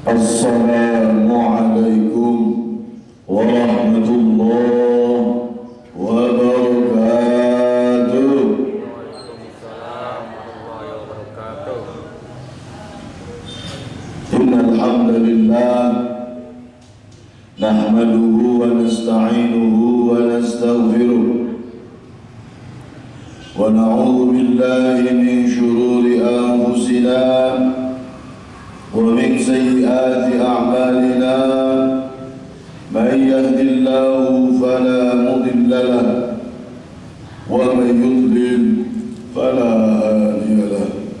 Assalamualaikum warahmatullahi wabarakatuh. Waalaikumsalam warahmatullahi wabarakatuh. Innal hamdalillah nahmaduhu wa nasta'inuhu wa nastaghfiruh wa na'udzu billahi min shururi anfusina wa min sayyiati a'malina. Man yahdihillahu fala mudilla lahu wa man yudlil fala hadiya lahu.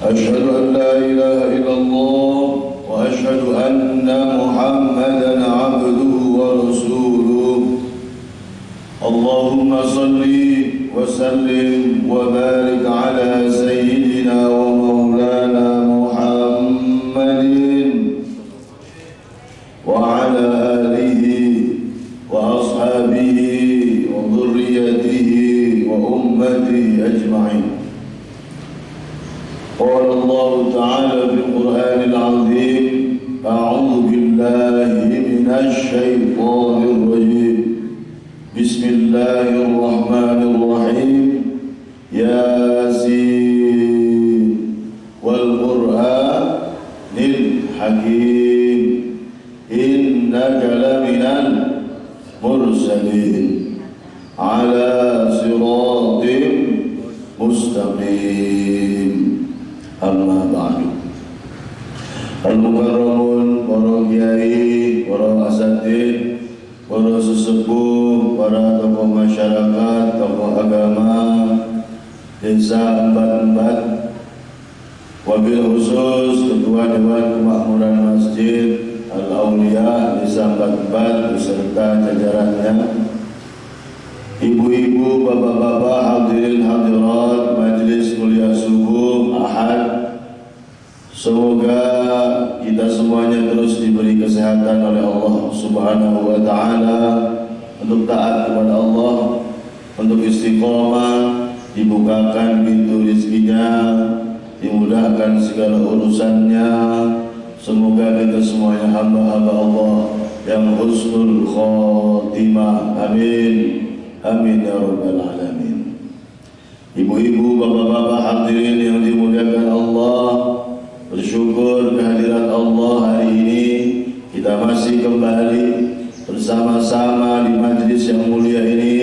Asyhadu an la ilaha illallah wa asyhadu anna Muhammadan abduhu wa rasuluh. Allahumma salli wa sallim wa barik ala sayyidina wa maulana Muhammadin wa ala alihi wa ashabihi wa dhurriyyatihi wa ummatihi ajma'in. Qala Allah Ta'ala fil Qur'anil 'Azim, a'udzu billahi minasy syaithanir rajim. Bismillahirrahmanirrahim. Yasin wal Qur'anil Hakim. Innaka laminal mursalin ala siratim mustaqim. Amma ba'du. Al-mukarramun, para kiai, para asatidz, para sesepuh, para tokoh masyarakat, tokoh agama Desa Embat-Embat, wabil khusus Ketua Dewan Kemakmuran Masjid Al-Aulia Desa Embat-Embat beserta jajarannya, ibu-ibu, bapak-bapak, hadirin hadirat majelis kuliah subuh Ahad. Semoga kita semuanya terus diberi kesehatan oleh Allah Subhanahu wa Ta'ala untuk taat kepada Allah, untuk istiqomah, dibukakan pintu rezekinya, dimudahkan segala urusannya. Semoga kita semuanya hamba-hamba Allah yang husnul khotimah. Amin. Amin ya rabbal alamin. Ibu-ibu, bapak-bapak hadirin yang dimuliakan Allah, bersyukur kehadiran Allah hari ini kita masih kembali bersama-sama di majlis yang mulia ini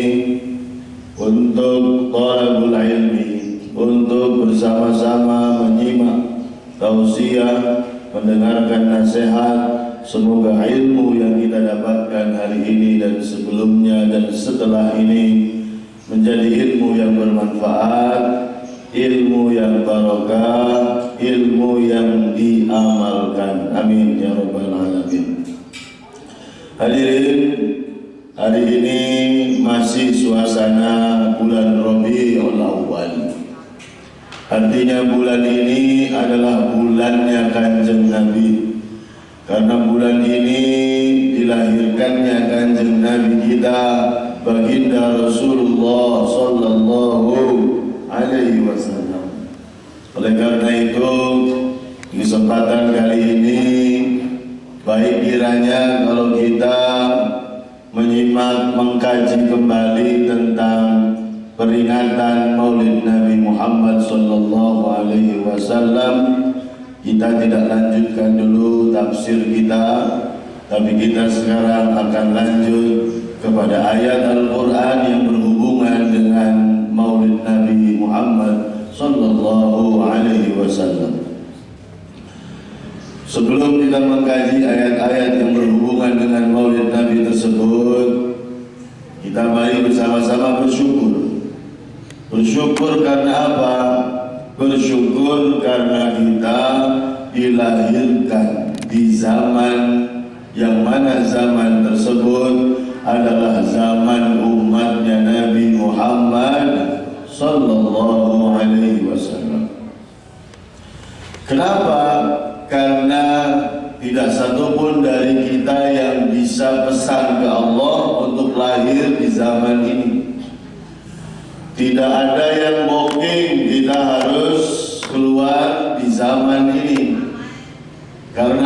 untuk thalabul ilmi, untuk bersama-sama menyimak tausiah, mendengarkan nasihat. Semoga ilmu yang kita dapatkan hari ini dan sebelumnya dan setelah ini menjadi ilmu yang bermanfaat, ilmu yang barokah, ilmu yang diamalkan. Amin ya rabbal alamin. Hadirin, hari ini masih suasana bulan Rabiul Awwal. Artinya bulan ini adalah bulannya Kanjeng Nabi. Karena bulan ini dilahirkannya Kanjeng Nabi kita, baginda Rasulullah sallallahu alaihi wasallam. Oleh karena itu, di kesempatan kali ini baik kiranya kalau kita menyimak, mengkaji kembali tentang peringatan Maulid Nabi Muhammad sallallahu alaihi wasallam. Kita tidak lanjutkan dulu tafsir kita, tapi kita sekarang akan lanjut kepada ayat Al-Quran yang berhubungan dengan Maulid Nabi Muhammad sallallahu alaihi wasallam. Sebelum kita mengkaji ayat-ayat yang berhubungan dengan Maulid Nabi tersebut, kita mari bersama-sama bersyukur. Bersyukur karena apa? Bersyukur karena kita dilahirkan di zaman yang mana zaman tersebut adalah zaman umatnya Nabi Muhammad sallallahu alaihi wasallam. Kenapa? Karena tidak satupun dari kita yang bisa pesan ke Allah untuk lahir di zaman ini. Tidak ada yang booking kita harus keluar di zaman ini.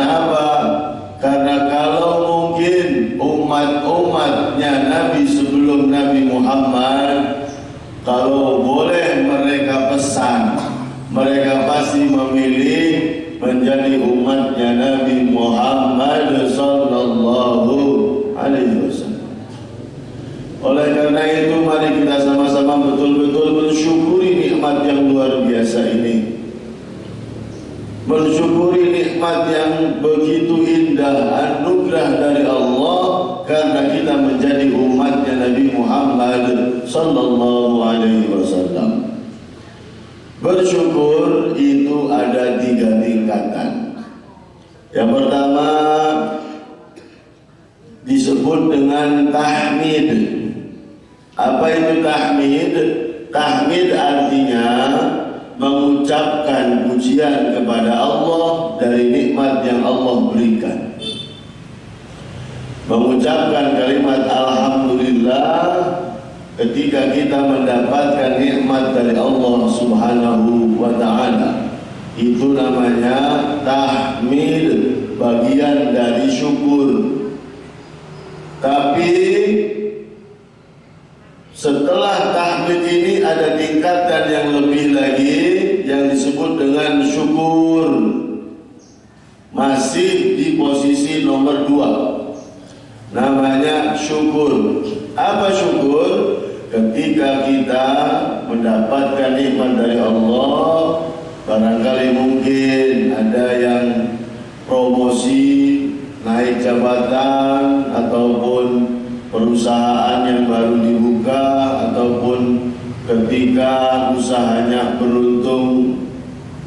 Karena apa? Karena kalau mungkin umat-umatnya Nabi sebelum Nabi Muhammad, kalau boleh mereka pesan, mereka pasti memilih menjadi umatnya Nabi Muhammad sallallahu alaihi wasallam. Oleh karena itu, mari kita sama-sama betul-betul mensyukuri nikmat yang luar biasa ini. Mensyukuri nikmat yang begitu indah, anugerah dari Allah, karena kita menjadi umatnya Nabi Muhammad sallallahu alaihi wasallam. Bersyukur itu ada 3 tingkatan. Yang pertama disebut dengan tahmid. Apa itu tahmid? Tahmid artinya mengucapkan pujian kepada Allah dari nikmat yang Allah berikan. Mengucapkan kalimat alhamdulillah ketika kita mendapatkan nikmat dari Allah Subhanahu wa ta'ala. Itu namanya tahmid, bagian dari syukur. Tapi setelah tahmid ini ada tingkatan yang lebih lagi yang disebut dengan syukur. Masih di posisi nomor 2. Namanya syukur. Apa syukur? Ketika kita mendapatkan nikmat dari Allah, barangkali mungkin ada yang promosi, naik jabatan, ataupun perusahaan yang baru dibuka, ataupun ketika usahanya beruntung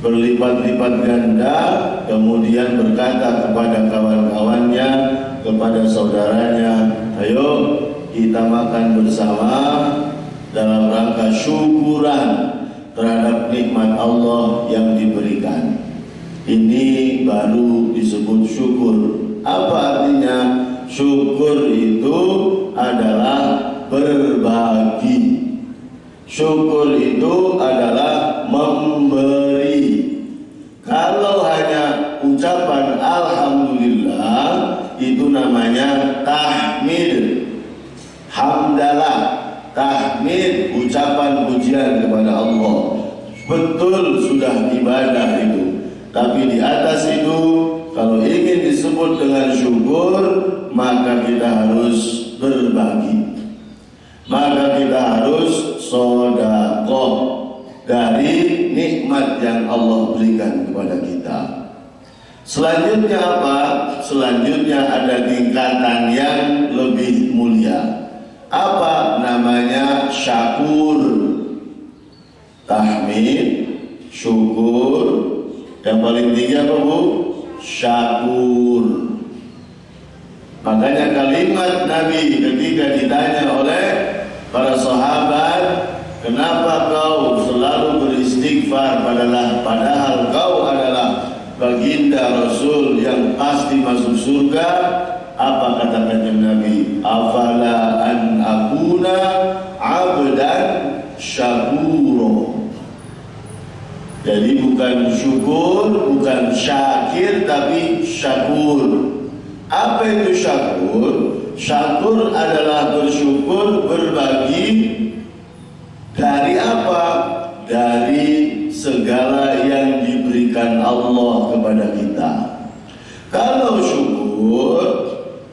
berlipat-lipat ganda, kemudian berkata kepada kawan-kawannya, kepada saudaranya, ayo kita makan bersama dalam rangka syukuran terhadap nikmat Allah yang diberikan. Ini baru disebut syukur. Apa artinya? Syukur itu adalah berbagi. Syukur itu adalah memberi. Kalau hanya ucapan alhamdulillah, itu namanya tahmid. Hamdalah, tahmid, ucapan pujian kepada Allah. Betul, sudah ibadah itu. Tapi di atas itu, kalau ingin disebut dengan syukur, maka kita harus berbagi. Maka kita harus sedekah dari nikmat yang Allah berikan kepada kita. Selanjutnya apa? Selanjutnya ada tingkatan yang lebih mulia. Apa namanya? Syakur. Tahmid, syukur. Yang paling tinggi apa, Bu? Syakur. Makanya kalimat Nabi ketika ditanya oleh para sahabat, kenapa kau selalu beristighfar, padahal kau adalah baginda Rasul yang pasti masuk surga? Apa kata Nabi? Afala an akuna abdan syakuro. Jadi bukan syukur, bukan syakir, tapi syakur. Apa itu syakur? Syakur adalah bersyukur, berbagi. Dari apa? Dari segala yang diberikan Allah kepada kita. Kalau syukur,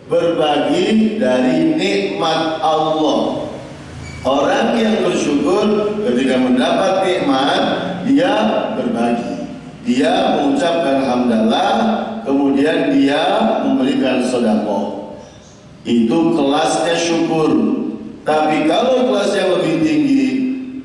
berbagi dari nikmat Allah. Orang yang bersyukur ketika mendapat nikmat, dia berbagi. Dia mengucapkan hamdalah, kemudian dia memberikan sedekah. Itu kelasnya syukur. Tapi kalau kelas yang lebih tinggi,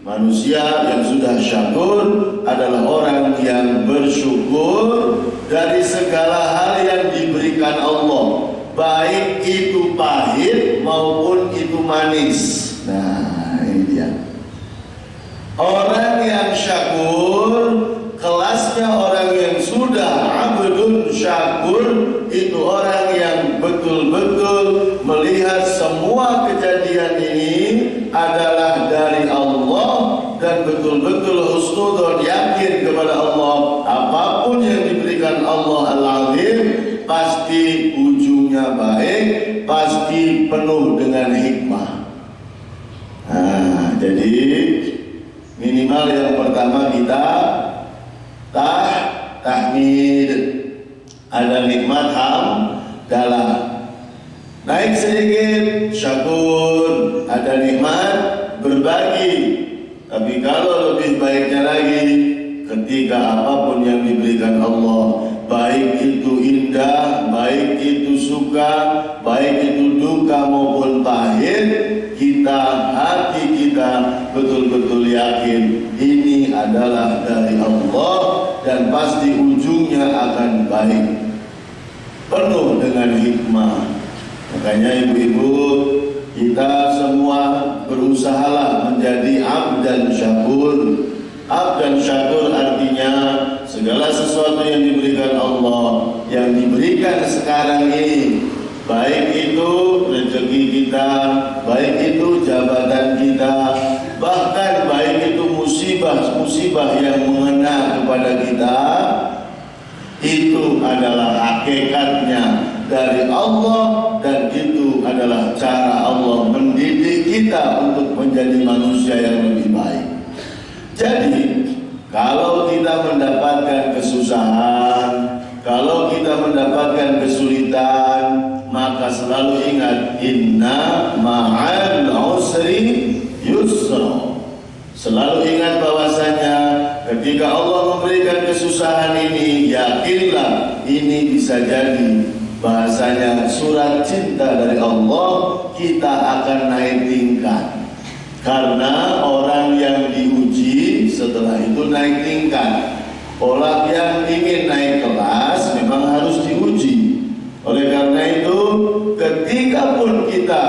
manusia yang sudah syakur adalah orang yang bersyukur dari segala hal yang diberikan Allah, baik itu pahit maupun itu manis. Nah, ini dia. Orang yang syakur, kelasnya orang yang sudah abdun syakur, itu orang yang betul-betul melihat semua kejadian ini adalah dari Allah dan betul-betul husnudzon, yakin kepada Allah. Apapun yang diberikan Allah Al-Azim, pasti ujungnya baik, pasti penuh dengan hikmah. Nah, jadi minimal yang pertama kita tahmid, ada nikmat hamdalah. Naik sedikit syakur, ada nikmat berbagi. Tapi kalau lebih baiknya lagi, ketika apapun yang diberikan Allah, baik itu indah, baik itu suka, baik itu duka maupun pahit, hati kita betul-betul yakin ini adalah dari Allah dan pasti ujungnya akan baik, penuh dengan hikmah. Makanya ibu-ibu, kita semua berusahalah menjadi abdan syakur. Abdan syakur artinya segala sesuatu yang diberikan Allah, yang diberikan sekarang ini, baik itu rezeki kita, baik itu jabatan kita, bahkan baik itu musibah-musibah yang mengena kepada kita, itu adalah hakikatnya dari Allah, dan itu adalah cara Allah mendidik kita untuk menjadi manusia yang lebih baik. Jadi, kalau kita mendapatkan kesusahan, kalau kita mendapatkan kesulitan, maka selalu ingat, inna ma'al usri yusra. Selalu ingat bahwasanya ketika Allah memberikan kesusahan ini, yakinlah ini bisa jadi bahasanya surat cinta dari Allah, kita akan naik tingkat. Karena orang yang diuji setelah itu naik tingkat. Orang yang ingin naik kelas memang harus diuji. Oleh karena itu, ketika pun kita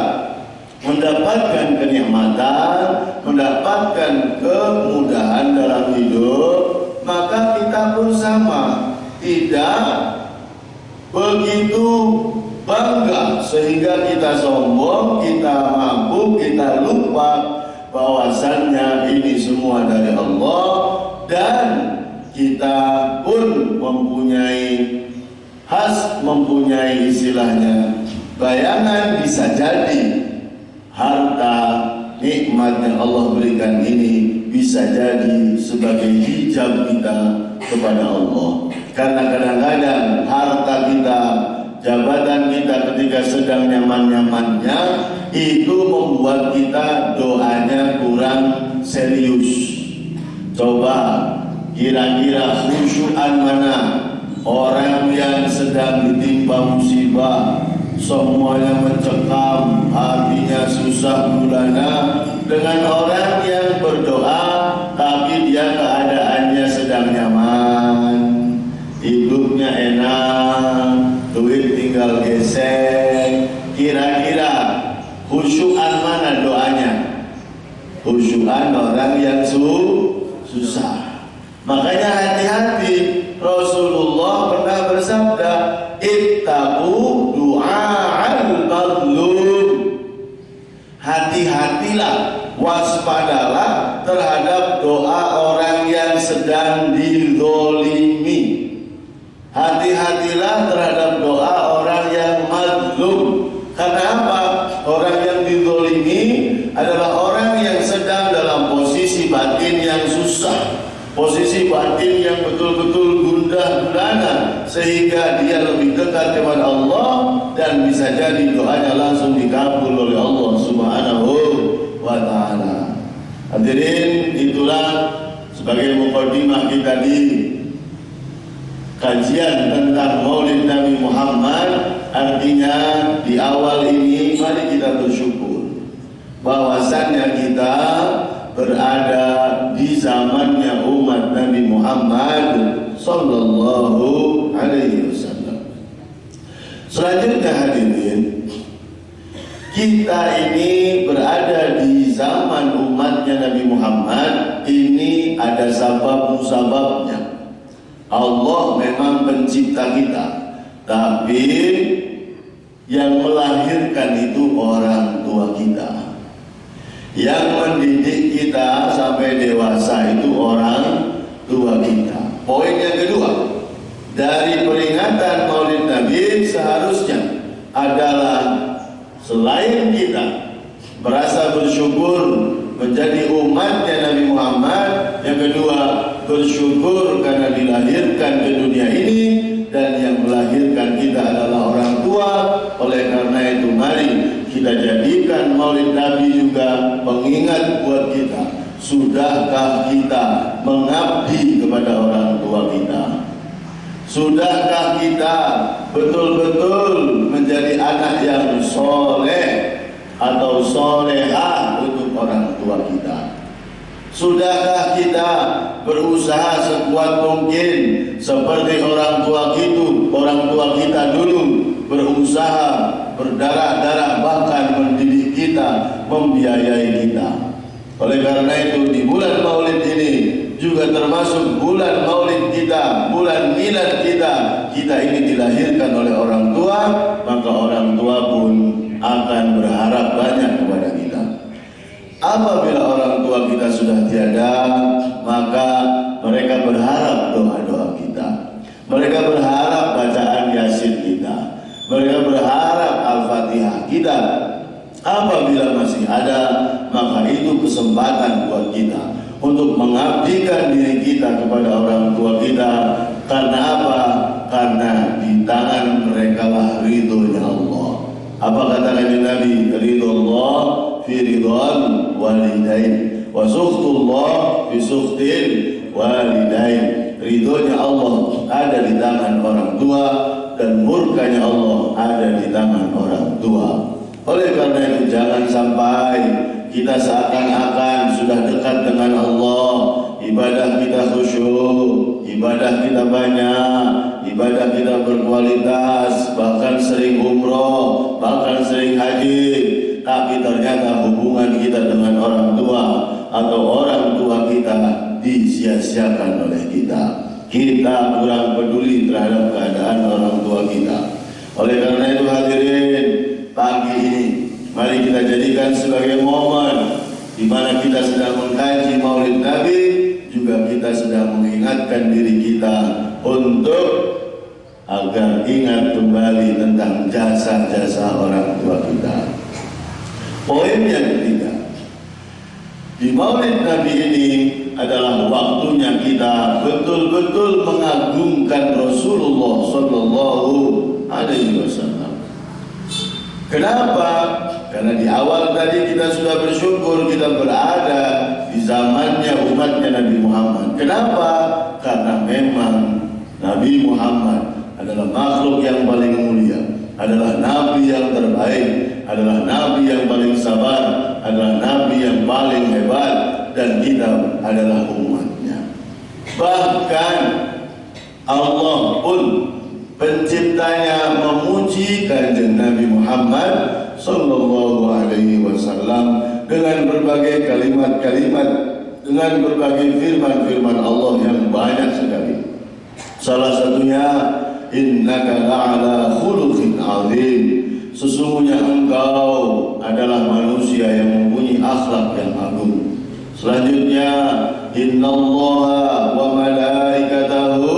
mendapatkan kenikmatan, mendapatkan kemudahan dalam hidup, maka kita pun sama, tidak begitu bangga sehingga kita sombong, kita mabuk, kita lupa bahwasannya ini semua dari Allah, dan kita pun mempunyai istilahnya bayangan, bisa jadi harta nikmat yang Allah berikan ini bisa jadi sebagai hijab kita kepada Allah. Karena kadang-kadang harta kita, jabatan kita ketika sedang nyaman-nyamannya, itu membuat kita doanya kurang serius. Coba kira-kira khusyukan mana orang yang sedang ditimpa musibah, semuanya mencekam, hatinya susah gulana, dengan orang yang berdoa tapi dia keadaannya sedang nyaman, hidupnya enak, duit tinggal gesek. Kira-kira khusyukan mana doanya? Khusyukan orang yang susah. Makanya hati-hati, Rasulullah pernah bersabda, ittaqu du'a'al mazlum. Hati-hatilah, waspadalah terhadap doa orang yang sedang dizolimi. Hati-hatilah terhadap doa orang yang mazlum. Karena apa? Orang yang dizolimi adalah orang yang sedang dalam posisi batin yang susah, posisi batin yang betul-betul gundah gulana, sehingga dia lebih dekat kepada Allah dan bisa jadi doanya langsung dikabul oleh Allah Subhanahu wa ta'ala. Hadirin, itulah sebagai mukadimah kita di kajian tentang Maulid Nabi Muhammad. Artinya di awal ini mari kita bersyukur bahwasannya kita berada di zamannya umat Nabi Muhammad sallallahu alaihi wasallam. Selanjutnya hadirin, kita ini berada di zaman umatnya Nabi Muhammad. Ini ada sebab-sebabnya. Allah memang pencipta kita, tapi yang melahirkan itu orang tua kita. Yang mendidik kita sampai dewasa itu orang tua kita. Poin yang kedua, dari peringatan Maulid Nabi Yang kedua, bersyukur karena dilahirkan ke dunia ini, dan yang melahirkan kita adalah orang tua. Oleh karena itu mari kita jadikan Maulid Nabi juga pengingat buat kita. Sudahkah kita mengabdi kepada orang tua kita? Sudahkah kita betul-betul menjadi anak yang soleh atau solehah untuk orang tua kita? Sudahkah kita berusaha sekuat mungkin seperti orang tua kita dulu berusaha berdarah-darah bahkan mendidik kita, membiayai kita. Oleh karena itu di bulan Maulid ini juga termasuk bulan Maulid kita, bulan milad kita. Kita ini dilahirkan oleh orang tua, maka orang tua pun akan berharap banyak kepada kita. Apabila orang tua kita sudah tiada, maka mereka berharap doa-doa kita. Mereka berharap bacaan Yasin kita. Mereka berharap Al-Fatihah kita. Apabila masih ada, maka itu kesempatan buat kita untuk mengabdikan diri kita kepada orang tua kita. Karena apa? Karena di tangan mereka lah ridhonya Allah. Apa kata Nabi? Ridho Allah fi ridhal walidain wa sukhtullah fi sukhtil walidain. Ridhonya Allah ada di tangan orang tua dan murkanya Allah ada di tangan orang tua. Oleh karena itu jangan sampai kita seakan-akan sudah dekat dengan Allah, ibadah kita khusyuk, ibadah kita banyak, ibadah kita berkualitas, bahkan sering umroh, bahkan sering haji, tapi ternyata hubungan kita dengan orang tua atau orang tua kita disia-siakan oleh kita. Kita kurang peduli terhadap keadaan orang tua kita. Oleh karena itu hadirin, pagi ini mari kita jadikan sebagai momen di mana kita sedang mengkaji Maulid Nabi, juga kita sedang mengingatkan diri kita untuk agar ingat kembali tentang jasa-jasa orang tua kita. Poin yang ketiga, di Maulid Nabi ini adalah waktunya kita betul-betul mengagungkan Rasulullah Sallallahu Alaihi Wasallam. Kenapa? Karena di awal tadi kita sudah bersyukur kita berada di zamannya umatnya Nabi Muhammad. Kenapa? Karena memang Nabi Muhammad adalah makhluk yang paling mulia, adalah Nabi yang terbaik, adalah Nabi yang paling sabar, adalah Nabi yang paling hebat, dan kita adalah umatnya. Bahkan Allah pun penciptanya memuji kanjeng Nabi Muhammad Sallallahu Alaihi Wasallam dengan berbagai kalimat-kalimat, dengan berbagai firman-firman Allah yang banyak sekali. Salah satunya, innaka la'ala khuluqin azim. Sesungguhnya engkau adalah manusia yang mempunyai akhlak yang agung. Selanjutnya, innallaha wa malaikatahu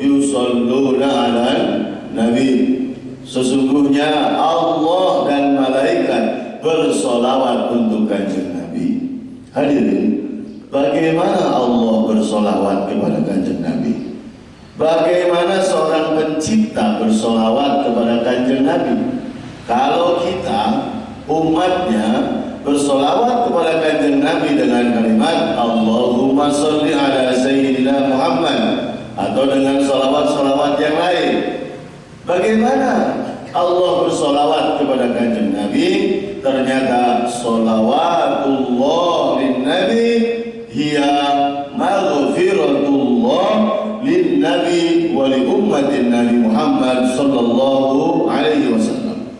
yusalluna 'alan nabi. Sesungguhnya Allah dan malaikat bersolawat untuk kanjeng Nabi. Hadirin, bagaimana Allah bersolawat kepada kanjeng Nabi? Bagaimana seorang pencipta bersolawat kepada kanjeng Nabi? Kalau kita umatnya bersolawat kepada kanjeng Nabi dengan kalimat Allahumma sholli ala sayyidina Muhammad atau dengan solawat-solawat yang lain, bagaimana Allah bersolawat kepada kanjeng Nabi? Ternyata solawatullah lin Nabi hiya maghfiratullah lin Nabi wa li ummatin Nabi Muhammad Sallallahu Alaihi Wasallam.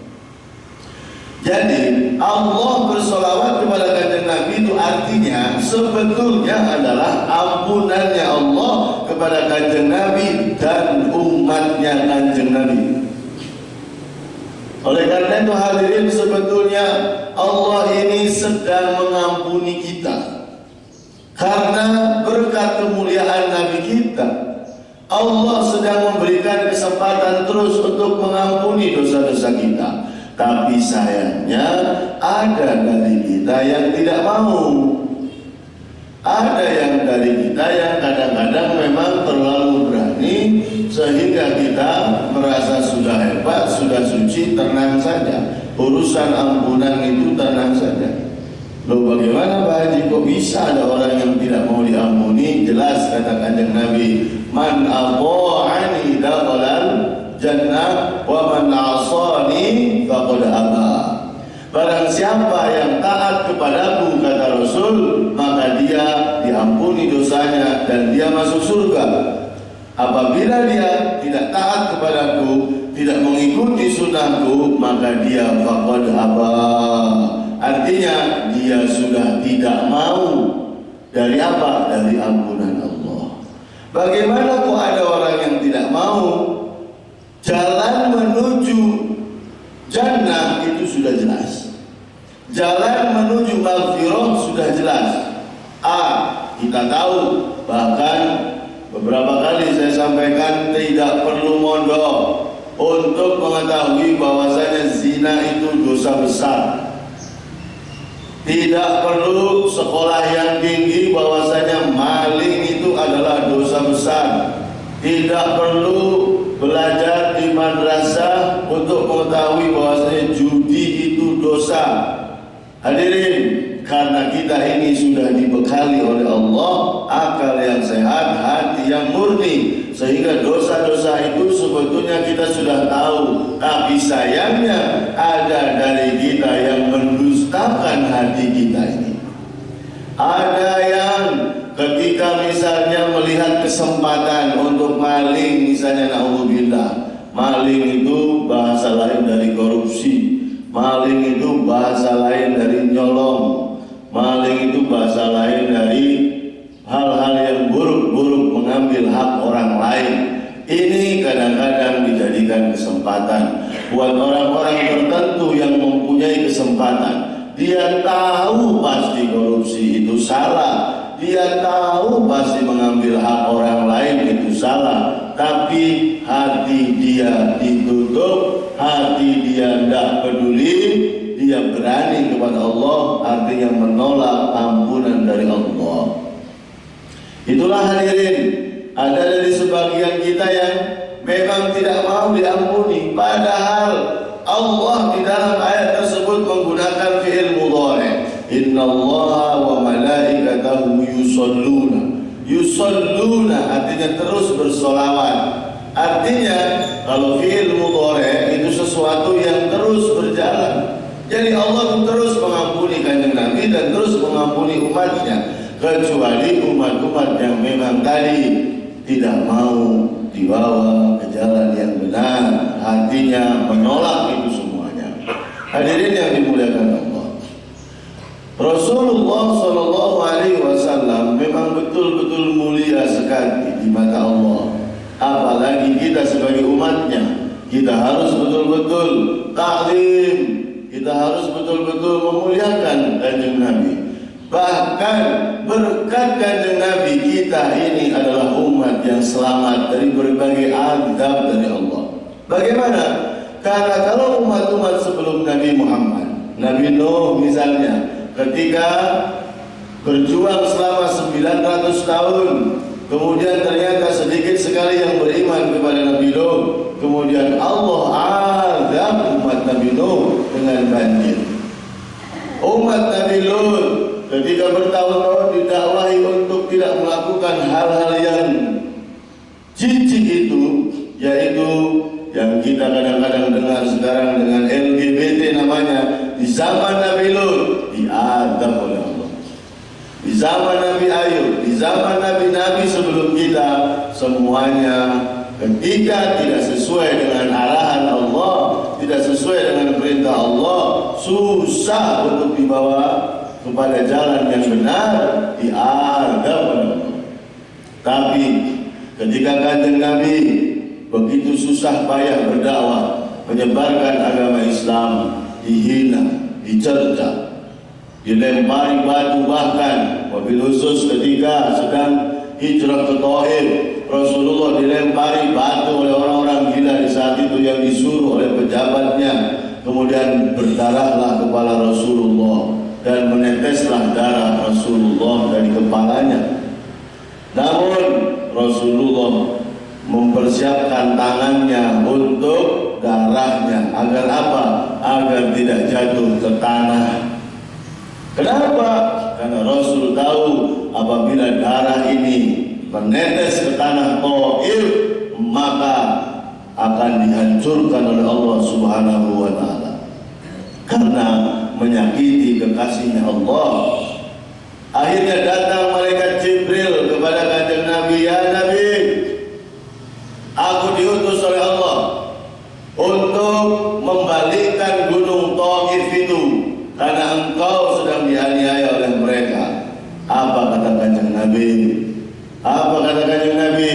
Jadi Allah bersolawat kepada kanjeng Nabi itu artinya sebetulnya adalah ampunannya Allah kepada kanjeng Nabi dan umatnya kanjeng Nabi. Oleh karena itu hadirin, sebetulnya Allah ini sedang mengampuni kita karena berkat kemuliaan Nabi kita. Allah sedang memberikan kesempatan terus untuk mengampuni dosa-dosa kita. Tapi sayangnya ada dari kita yang tidak mau. Ada yang dari dari kita yang kadang-kadang memang terlalu berani sehingga kita merasa sudah hebat, sudah suci, tenang saja. Urusan ampunan itu tenang saja. Loh, bagaimana Pak Haji, kok bisa ada orang yang tidak mau diampuni? Jelas kata Kanjeng Nabi, man ata'ani dakhalal jannah wa man 'asani faqad aba. Barang siapa yang taat kepadaku, kata Rasul, maka dia diampuni dosanya dan dia masuk surga. Apabila dia tidak taat kepadaku, tidak mengikuti sunnahku, maka dia faqad aba. Artinya dia sudah tidak mau dari apa? Dari ampunan Allah. Bagaimana kok ada orang yang tidak mau? Jalan menuju jannah itu sudah jelas. Jalan menuju maghfirah sudah jelas. Kita tahu, bahkan beberapa kali saya sampaikan tidak perlu mondok untuk mengetahui bahwasanya zina itu dosa besar. Tidak perlu sekolah yang tinggi bahwasanya maling itu adalah dosa besar. Tidak perlu belajar di madrasah untuk mengetahui bahwasanya judi itu dosa. Hadirin, karena kita ini sudah dibekali oleh Allah akal yang sehat, hati yang murni, sehingga dosa-dosa itu sebetulnya kita sudah tahu. Tapi sayangnya ada dari kita yang mendustakan hati kita ini. Ada yang ketika misalnya melihat kesempatan untuk maling, misalnya naudzubillah, maling itu bahasa lain dari korupsi. Maling itu bahasa lain dari nyolong. Maling itu bahasa lain dari hal-hal yang buruk-buruk, mengambil hak orang lain. Ini kadang-kadang dijadikan kesempatan buat orang-orang tertentu yang mempunyai kesempatan. Dia tahu pasti korupsi itu salah, dia tahu pasti mengambil hak orang lain itu salah, tapi hati dia ditutup, hati dia tidak peduli, dia berani kepada Allah, artinya menolak ampunan dari Allah. Itulah hadirin, ada dari sebagian kita yang memang tidak mau diampuni, padahal Allah di dalam ayat tersebut menggunakan fi'il mudhari'. Innallaha wa malaikatahu yusholluna. Yusholluna artinya terus bersolawat. Artinya kalau fi'il mudhari' itu sesuatu yang terus berjalan. Jadi Allah terus mengampuni Kanjeng Nabi dan terus mengampuni umatnya, kecuali umat-umat yang memang tadi tidak mau dibawa ke jalan yang benar, hatinya menolak itu semuanya. Hadirin yang dimuliakan Allah, Rasulullah Shallallahu Alaihi Wasallam memang betul-betul mulia sekali di mata Allah. Apalagi kita sebagai umatnya, kita harus betul-betul taklim, kita harus betul-betul memuliakan Kanjeng Nabi. Bahkan berkat Kanjeng Nabi, kita ini adalah umat yang selamat dari berbagai azab dari Allah. Bagaimana? Karena kalau umat-umat sebelum Nabi Muhammad, Nabi Nuh misalnya, ketika berjuang selama 900 tahun, kemudian ternyata sedikit sekali yang beriman kepada Nabi Nuh, kemudian Allah azab umat Nabi Nuh dengan banjir. Umat Nabi Lut ketika bertahun-tahun didakwahi untuk tidak melakukan hal-hal yang jijik itu, yaitu yang kita kadang-kadang dengar sekarang dengan LGBT namanya, di zaman Nabi Lut diadab oleh Allah. Di zaman Nabi Ayub, di zaman Nabi-Nabi sebelum kita, semuanya ketika tidak sesuai dengan arahan Allah, tidak sesuai dengan perintah Allah, susah untuk dibawa kepada jalan yang benar, diadab oleh Allah. Tapi ketika Kanjeng Nabi begitu susah payah berdakwah, menyebarkan agama Islam, dihina, dicerca, dilempari batu, bahkan wabil khusus ketika sedang hijrah ke Taif, Rasulullah dilempari batu oleh orang-orang gila di saat itu yang disuruh oleh pejabatnya. Kemudian berdarahlah kepala Rasulullah dan meneteslah darah Rasulullah dari kepalanya. Rasulullah mempersiapkan tangannya untuk darahnya. Agar apa? Agar tidak jatuh ke tanah. Kenapa? Karena Rasul tahu apabila darah ini menetes ke tanah Taif, maka akan dihancurkan oleh Allah Subhanahu wa taala. Karena menyakiti kekasihnya Allah. Akhirnya datang malaikat Jibril kepada kanjeng Nabi, "Ya Nabi, aku diutus oleh Allah untuk membalikkan gunung Taif itu karena engkau sedang dianiaya oleh mereka." Apa kata kanjeng Nabi? Apa kata kanjeng Nabi?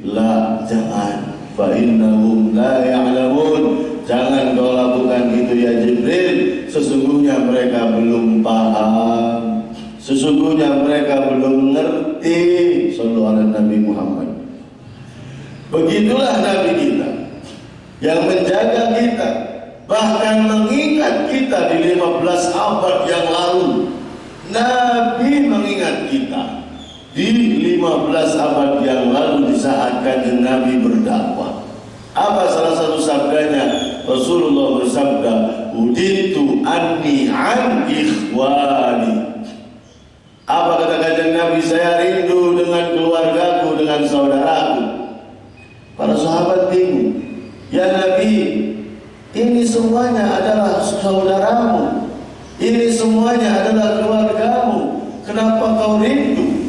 La, jangan. Fa innahum la ya'lamun. Jangan kau lakukan itu ya Jibril. Sesungguhnya mereka belum paham. Sesungguhnya mereka belum ngerti. Sallallahu alaihi Nabi Muhammad. Begitulah Nabi kita yang menjaga kita, bahkan mengingat kita di 15 abad yang lalu. Nabi mengingat kita di 15 abad yang lalu di saat kanjeng Nabi berdakwah. Apa salah satu sabdanya? Rasulullah bersabda, "Uditu anni an ikhwani." Apa kata kanjeng Nabi? Saya rindu dengan keluargaku, dengan saudaraku. Para sahabat bingung. Ya Nabi, ini semuanya adalah saudaramu. Ini semuanya adalah keluargamu. Kenapa kau rindu?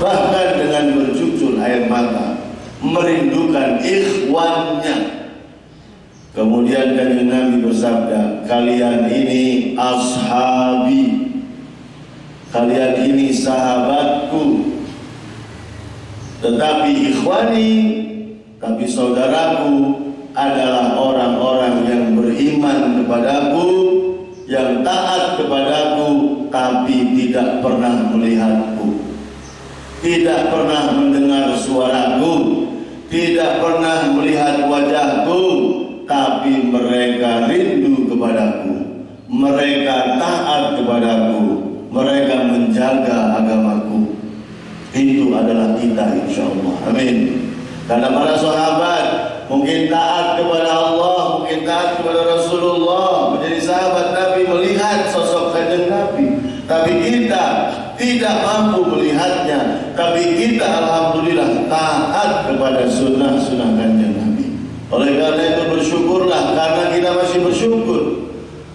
Bahkan dengan bercucur air mata, merindukan ikhwannya. Kemudian kanjeng Nabi bersabda, "Kalian ini ashabi. Kalian ini sahabatku. Tetapi ikhwani, tapi saudaraku adalah orang-orang yang beriman kepadaku, yang taat kepadaku, tapi tidak pernah melihatku, tidak pernah mendengar suaraku, tidak pernah melihat wajahku, tapi mereka rindu kepadaku, mereka taat kepadaku, mereka menjaga agamaku." Itu adalah kita insyaallah. Amin. Karena para sahabat mungkin taat kepada Allah, mungkin taat kepada Rasulullah, menjadi sahabat Nabi, melihat sosok kanjeng Nabi. Tapi kita tidak mampu melihatnya. Tapi kita alhamdulillah taat kepada sunnah-sunnah kanjeng Nabi. Oleh karena itu bersyukurlah karena kita masih bersyukur.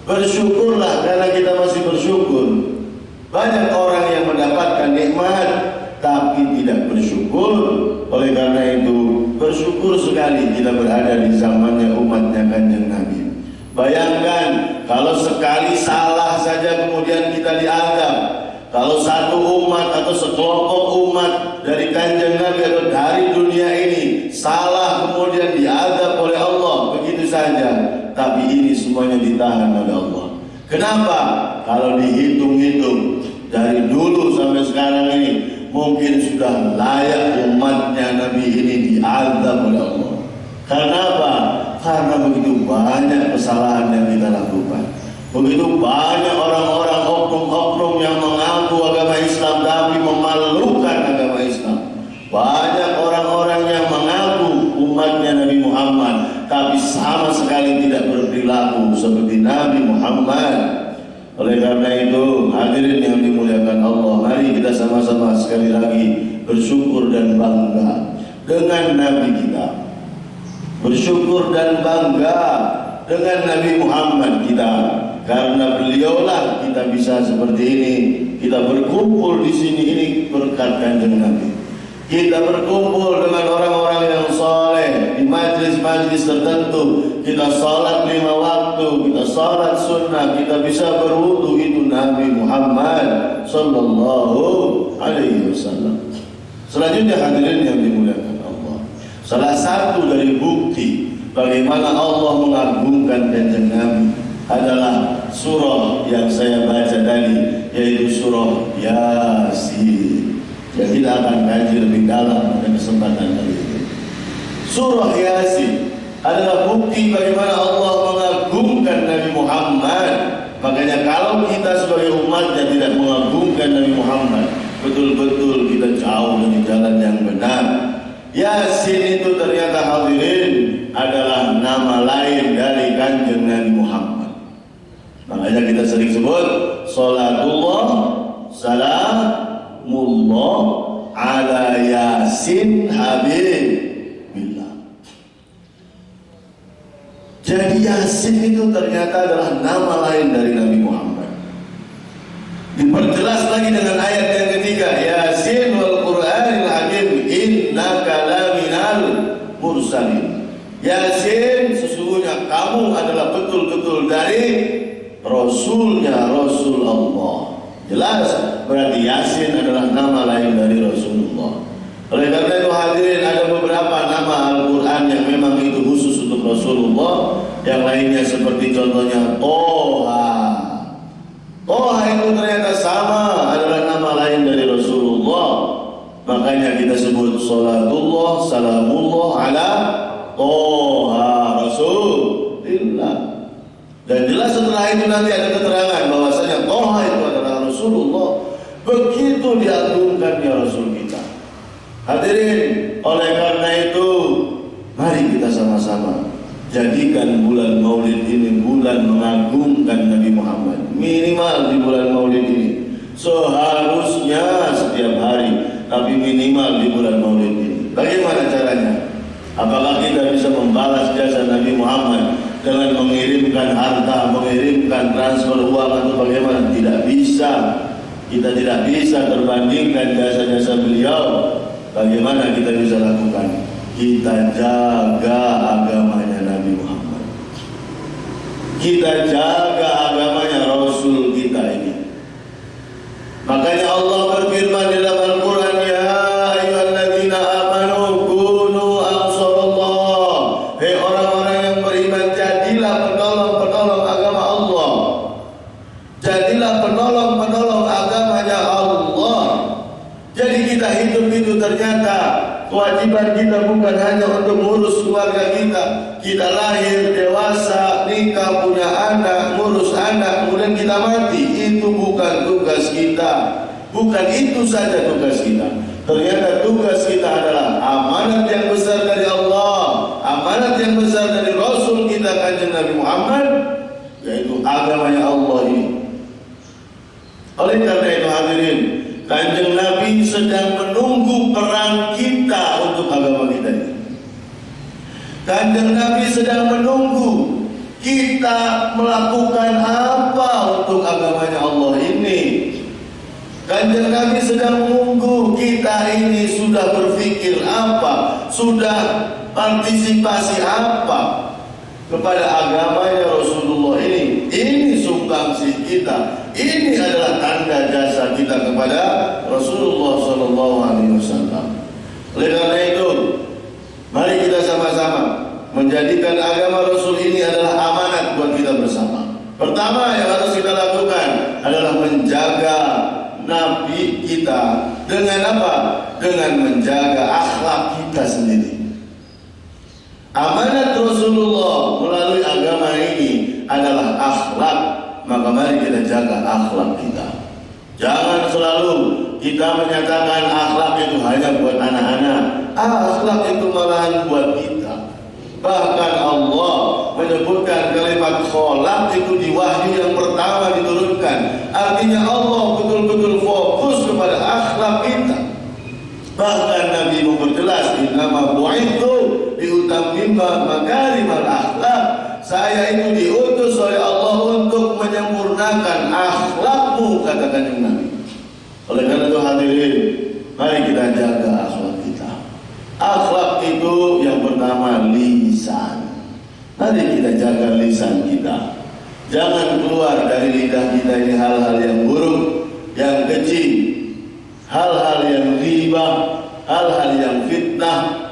Bersyukurlah karena kita masih bersyukur. Banyak orang yang mendapatkan nikmat tapi tidak bersyukur. Oleh karena itu bersyukur sekali kita berada di zamannya umatnya kanjeng Nabi. Bayangkan kalau sekali salah saja kemudian kita dianggap, kalau satu umat atau sekelompok umat dari kanjeng Nabi atau dari dunia ini salah kemudian diadab oleh Allah begitu saja. Tapi ini semuanya ditahan oleh Allah. Kenapa? Kalau dihitung-hitung dari dulu sampai sekarang ini, mungkin sudah layak umatnya Nabi ini diazab oleh Allah. Karena apa? Karena begitu banyak kesalahan yang kita lakukan. Begitu banyak orang-orang oknum-oknum yang mengaku agama Islam tapi memalukan agama Islam. Banyak orang-orang yang mengaku umatnya Nabi Muhammad tapi sama sekali tidak berperilaku seperti Nabi Muhammad. Oleh karena itu, hadirin yang dimuliakan Allah, mari kita sama-sama sekali lagi bersyukur dan bangga dengan Nabi kita. Bersyukur dan bangga dengan Nabi Muhammad kita. Karena beliaulah kita bisa seperti ini. Kita berkumpul di sini ini berkat kanjeng Nabi. Kita berkumpul dengan orang-orang yang soleh di majlis-majlis tertentu. Kita salat 5 waktu, kita salat sunnah, kita bisa berwudu, itu Nabi Muhammad sallallahu alaihi wasallam. Selanjutnya hadirin yang dimuliakan Allah, salah satu dari bukti bagaimana Allah mengagungkan kanjeng Nabi adalah surah yang saya baca tadi, yaitu surah Yasin. Jadi kita akan kaji lebih dalam pada kesempatan kali ini. Surah Yasin adalah bukti bagaimana Allah mengagungkan Nabi Muhammad. Makanya kalau kita sebagai umat yang tidak mengagungkan Nabi Muhammad, betul-betul benar. Yasin itu ternyata hadirin adalah nama lain dari Kanjeng Nabi Muhammad. Makanya kita sering sebut salatullah salamullah ala Yasin Habibillah. Jadi Yasin itu ternyata adalah nama lain dari Nabi Muhammad. Diperjelas lagi dengan ayat yang ketiga, Yasin wal Qur'anil Hakim innaka laminal mursalin. Yasin, sesungguhnya kamu adalah betul-betul dari Rasulnya Rasulullah. Jelas, berarti Yasin adalah nama lain dari Rasulullah. Oleh karena itu hadirin, ada beberapa nama Al-Quran yang memang itu khusus untuk Rasulullah. Yang lainnya seperti contohnya Toha. Toha itu ternyata sama, adalah nama lain dari Rasulullah. Makanya kita sebut salatullah salamullah ala Toha Rasulillah. Dan jelas setelah itu nanti ada keterangan bahwasanya Toha itu adalah Rasulullah. Begitu diagungkannya Rasul kita. Hadirin, oleh karena itu mari kita sama-sama jadikan bulan Maulid ini bulan mengagungkan Nabi Muhammad. Minimal di bulan Maulid ini, seharusnya setiap hari, tapi minimal di bulan Maulid ini. Bagaimana caranya? Apakah kita bisa membalas jasa Nabi Muhammad dengan mengirimkan harta, mengirimkan transfer uang atau bagaimana? Tidak bisa. Kita tidak bisa terbandingkan jasa-jasa beliau. Bagaimana kita bisa lakukan? Kita jaga agamanya Nabi Muhammad. Kita jaga agamanya Rasul kita ini. Makanya Allah berfirman di dalam Al-Quran, ya ayyuhalladzina amanu kunu ansarullah. Hei orang-orang yang beriman, jadilah penolong-penolong agama Allah. Jadilah penolong-penolong agamanya Allah. Jadi kita hidup itu ternyata kewajiban kita bukan hanya untuk mengurus keluarga kita. Kita lahir, dewasa, nikah, punya anak, ngurus anak, kemudian kita mati. Itu bukan tugas kita. Bukan itu saja tugas kita. Ternyata tugas kita adalah amanat yang besar dari Allah, amanat yang besar dari Rasul kita Kanjeng Nabi Muhammad, yaitu agamanya Allah ini. Oleh karena itu hadirin, Kanjeng Nabi sedang menunggu perang kita untuk agama kita ini. Kanjeng Nabi sedang menunggu kita melakukan apa untuk agamanya Allah ini. Kanjeng Nabi sedang menunggu kita ini sudah berpikir apa, sudah partisipasi apa kepada agamanya Rasulullah ini. Ini sumbangsi kita. Ini adalah tanda jasa kita kepada Rasulullah SAW. Oleh karena itu, mari kita sama-sama menjadikan agama Rasul ini adalah amanat buat kita bersama. Pertama yang harus kita lakukan adalah menjaga Nabi kita. Dengan apa? Dengan menjaga akhlak kita sendiri. Amanat Rasulullah melalui agama ini adalah akhlak. Maka mari kita jaga akhlak kita. Jangan selalu kita menyatakan akhlak itu hanya buat anak-anak. Akhlak itu malahan buat kita. Bahkan Allah menyebutkan kalimat kholak itu di wahyu yang pertama diturunkan. Artinya Allah betul-betul fokus kepada akhlak kita. Bahkan Nabi memperjelas, innama bu'ithu liutammima makarimal akhlak. Saya itu diutus oleh Allah untuk menyempurnakan akhlakmu, kata Kanjeng Nabi. Oleh karena itu hadirin, mari kita jaga akhlak kita. Akhlak itu yang pertama lisan. Mari kita jaga lisan kita. Jangan keluar dari lidah kita ini hal-hal yang buruk, yang keji, hal-hal yang riba, hal-hal yang fitnah.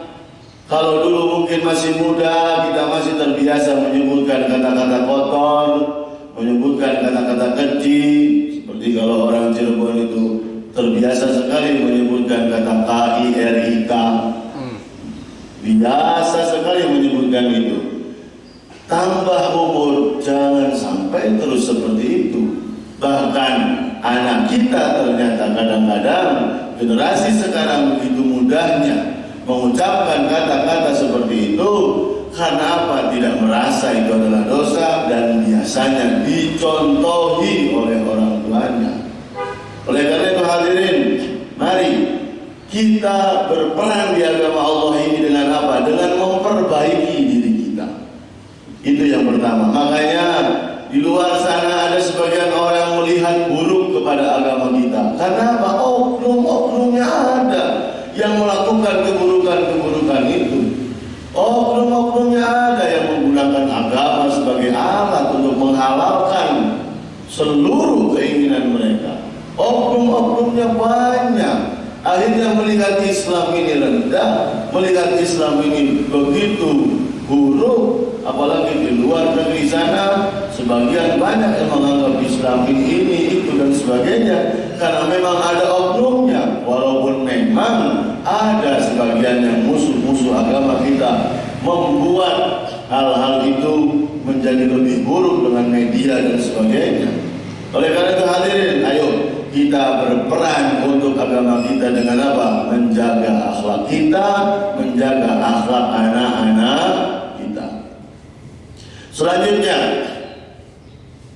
Kalau dulu mungkin masih muda, kita masih terbiasa menyebutkan kata-kata kotor, menyebutkan kata-kata keji. Seperti kalau orang Cirebon itu terbiasa sekali menyebutkan kata KIRIK. Biasa sekali menyebutkan itu. Tambah umur, jangan sampai terus seperti itu. Bahkan anak kita ternyata kadang-kadang generasi sekarang begitu mudahnya mengucapkan kata-kata seperti itu. Karena apa? Tidak merasa itu adalah dosa dan biasanya dicontohi oleh orang tuanya. Oleh karena itu hadirin, mari kita berperan di agama Allah ini dengan apa? Dengan memperbaiki diri kita. Itu yang pertama. Makanya di luar sana ada sebagian orang melihat buruk kepada agama kita. Karena apa? Oknum-oknumnya ada yang melakukan keburukan-keburukan itu. Oknum-oknumnya ada yang menggunakan agama sebagai alat untuk menghalalkan seluruh keinginan mereka. Oknum-oknumnya banyak. Akhirnya melihat Islam ini rendah, melihat Islam ini begitu buruk. Apalagi di luar negeri sana, sebagian banyak yang menganggap Islam ini, itu dan sebagainya. Karena memang ada oknumnya. Walaupun memang ada sebagian yang musuh-musuh agama kita membuat hal-hal itu menjadi lebih buruk dengan media dan sebagainya. Oleh karena itu hadirin, ayo kita berperan untuk agama kita dengan apa? Menjaga akhlak kita, menjaga akhlak anak-anak kita. Selanjutnya,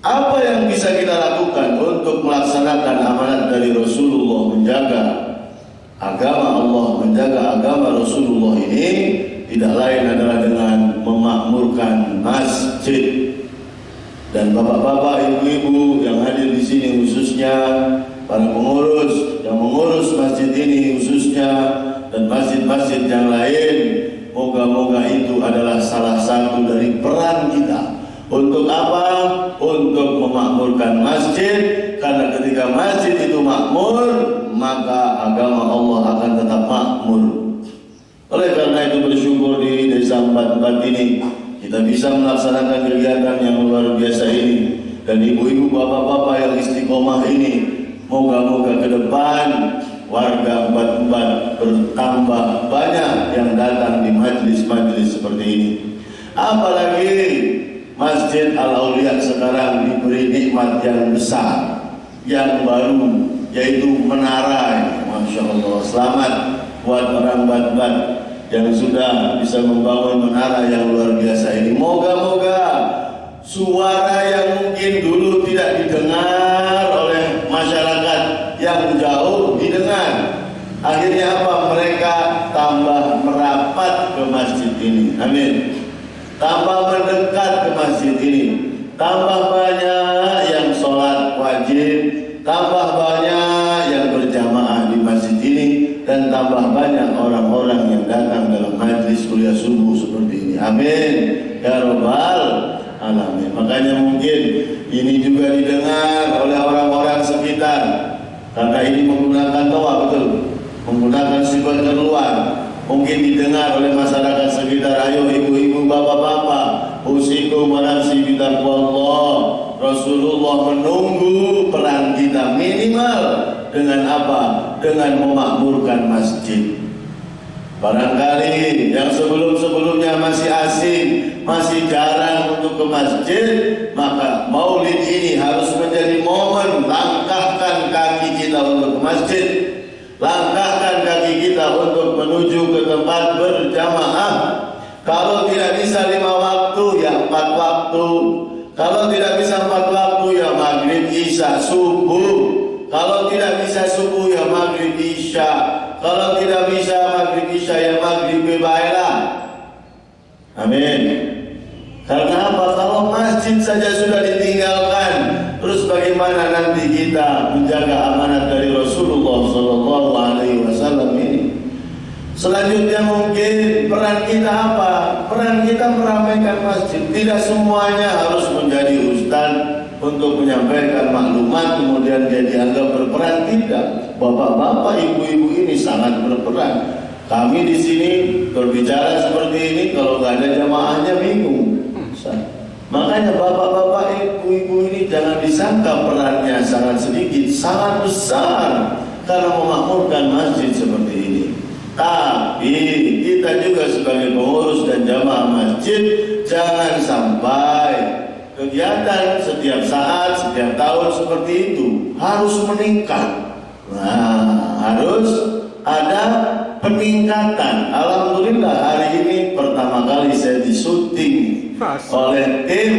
apa yang bisa kita lakukan untuk melaksanakan amanat dari Rasulullah menjaga agama Allah, menjaga agama Rasulullah ini? Tidak lain adalah dengan memakmurkan masjid. Dan bapak-bapak, ibu-ibu yang hadir di sini, khususnya para pengurus yang mengurus masjid ini khususnya, dan masjid-masjid yang lain, moga-moga itu adalah salah satu dari peran kita. Untuk apa? Untuk memakmurkan masjid. Karena ketika masjid itu makmur, maka agama Allah akan tetap makmur. Oleh karena itu bersyukur di desa Empat-Empat ini kita bisa melaksanakan kegiatan yang luar biasa ini. Dan ibu-ibu, bapak-bapak yang istiqomah ini, moga-moga ke depan warga Empat-Empat bertambah banyak yang datang di majelis-majelis seperti ini. Apalagi Masjid Al-Aulia sekarang diberi nikmat yang besar, yang baru, yaitu menara. Masya Allah, selamat buat orang Empat-Empat yang sudah bisa membangun menara yang luar biasa ini. Moga-moga suara yang mungkin dulu tidak didengar oleh masyarakat yang jauh didengar. Akhirnya apa? Mereka tambah merapat ke masjid ini. Amin. Tambah mendekat ke masjid ini. Tambah banyak yang sholat wajib. Tambah banyak yang berjamaah di masjid ini. Dan tambah banyak orang-orang yang datang dalam majlis kuliah subuh seperti ini. Amin. Ya Rabbal Alamin. Makanya mungkin ini juga didengar oleh orang-orang sekitar. Karena ini menggunakan tawa, betul, menggunakan sifat keluar. Mungkin didengar oleh masyarakat sekitar. Ayo ibu-ibu, bapak-bapak, usikum wa nafsi bitaqwallah. Rasulullah menunggu peran kita minimal dengan apa? Dengan memakmurkan masjid. Barangkali yang sebelum-sebelumnya masih asing, masih jarang untuk ke masjid, maka maulid ini harus menjadi momen. Langkahkan kaki kita untuk ke masjid, langkahkan kaki kita untuk menuju ke tempat berjamaah. Kalau tidak bisa 5 waktu, ya 4 waktu. Kalau tidak bisa 4 waktu, ya maghrib, isya, subuh. Kalau tidak bisa subuh, ya maghrib, isya. Kalau tidak bisa maghrib, isya, ya maghrib, baiklah. Amin. Karena apa? Kalau masjid saja sudah ditinggalkan, terus bagaimana nanti kita menjaga amanat dari Rasulullah Sallallahu Alaihi Wasallam ini? Selanjutnya mungkin peran kita apa? Peran kita meramaikan masjid. Tidak semuanya harus menjadi ustaz untuk menyampaikan maklumat kemudian dia dianggap berperan. Tidak. Bapak-bapak, ibu-ibu ini sangat berperan. Kami di sini berbicara seperti ini, kalau nggak ada jamaahnya bingung. Makanya bapak-bapak, ibu-ibu ini jangan disangka perannya sangat sedikit, sangat besar karena memakmurkan masjid seperti ini. Tapi kita juga sebagai pengurus dan jamaah masjid jangan sampai kegiatan setiap saat, setiap tahun seperti itu harus meningkat. Nah, harus ada peningkatan. Alhamdulillah hari ini pertama kali saya disyuting oleh tim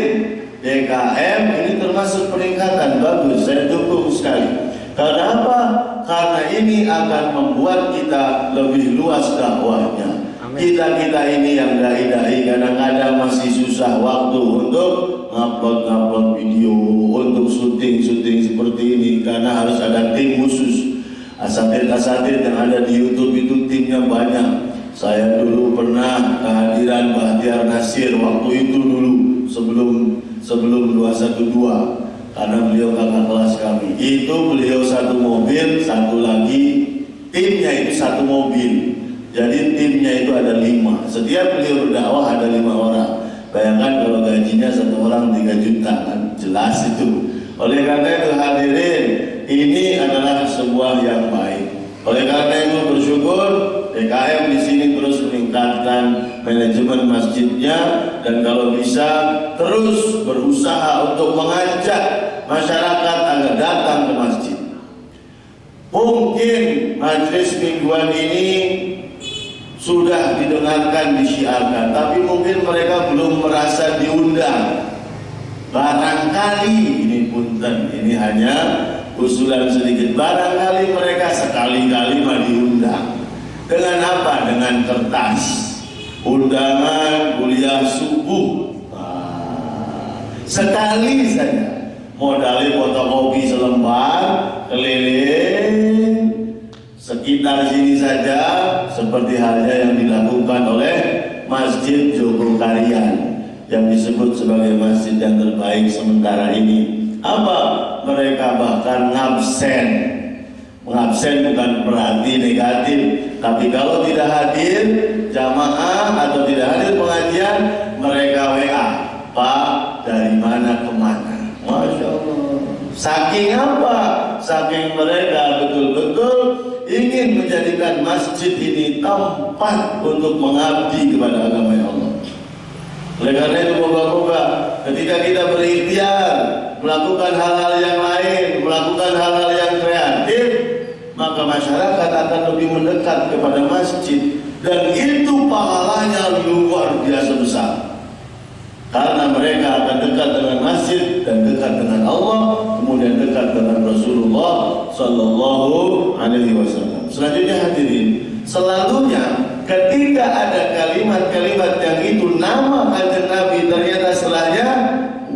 DKM, ini termasuk peningkatan. Bagus, saya dukung sekali. Karena apa? Karena ini akan membuat kita lebih luas dakwahnya. Kita ini yang dai-dai kadang-kadang masih susah waktu untuk ngupload video, untuk syuting seperti ini, karena harus ada tim khusus. Asatid yang ada di YouTube itu timnya banyak. Saya dulu pernah kehadiran Bahtiar Nasir waktu itu dulu sebelum 212, karena beliau kakak kelas kami. Itu beliau satu mobil, satu lagi timnya itu satu mobil. Jadi timnya itu ada 5. Setiap beliau berdakwah ada 5 orang. Bayangkan kalau gajinya satu orang 3 juta, kan jelas itu. Oleh karena itu hadirin, ini adalah sebuah yang baik. Oleh karena itu bersyukur DKM di sini terus meningkatkan manajemen masjidnya, dan kalau bisa terus berusaha untuk mengajak masyarakat agar datang ke masjid. Mungkin majelis mingguan ini sudah didengarkan, disiarkan, tapi mungkin mereka belum merasa diundang. Barangkali ini punten, ini hanya usulan sedikit. Barangkali mereka sekali-kali mah diundang. Dengan apa? Dengan kertas undangan kuliah subuh. Sekali saja, modalnya fotokopi selembar keliling sekitar sini saja, seperti halnya yang dilakukan oleh Masjid Jogokarian yang disebut sebagai masjid yang terbaik sementara ini. Apa? Mereka bahkan ngabsen. Mengabsen bukan berarti negatif, tapi kalau tidak hadir jamaah atau tidak hadir pengajian, mereka WA, Pak dari mana kemana. Masya Allah. Saking apa? Saking mereka betul-betul ingin menjadikan masjid ini tempat untuk mengabdi kepada agama Allah. Oleh karena itu moga-moga ketika kita berikhtiar melakukan hal-hal yang lain, melakukan hal-hal yang kreatif, maka masyarakat akan lebih mendekat kepada masjid, dan itu pahalanya luar biasa besar. Karena mereka akan dekat dengan masjid dan dekat dengan Allah, kemudian dekat dengan Rasulullah Sallallahu Alaihi Wasallam. Selanjutnya hadirin, selalunya ketika ada kalimat-kalimat yang itu nama kanjeng Nabi, ternyata setelahnya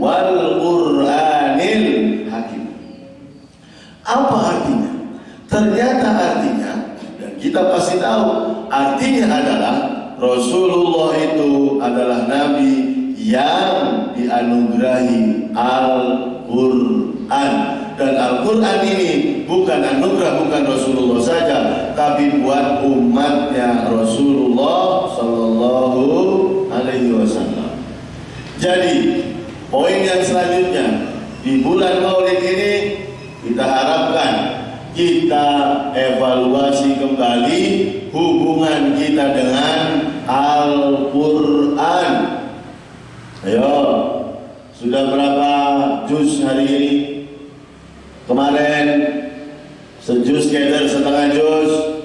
wal Qur'anil Hakim. Apa artinya? Ternyata artinya, dan kita pasti tahu artinya adalah Rasulullah itu adalah Nabi yang dianugerahi Al-Quran. Dan Al-Quran ini bukan anugerah, bukan Rasulullah saja, tapi buat umatnya Rasulullah Sallallahu Alaihi Wasallam. Jadi poin yang selanjutnya, di bulan Maulid ini kita harapkan kita evaluasi kembali hubungan kita dengan Al-Quran. Ayo, sudah berapa juz hari ini? Kemarin sejuz keder, setengah juz,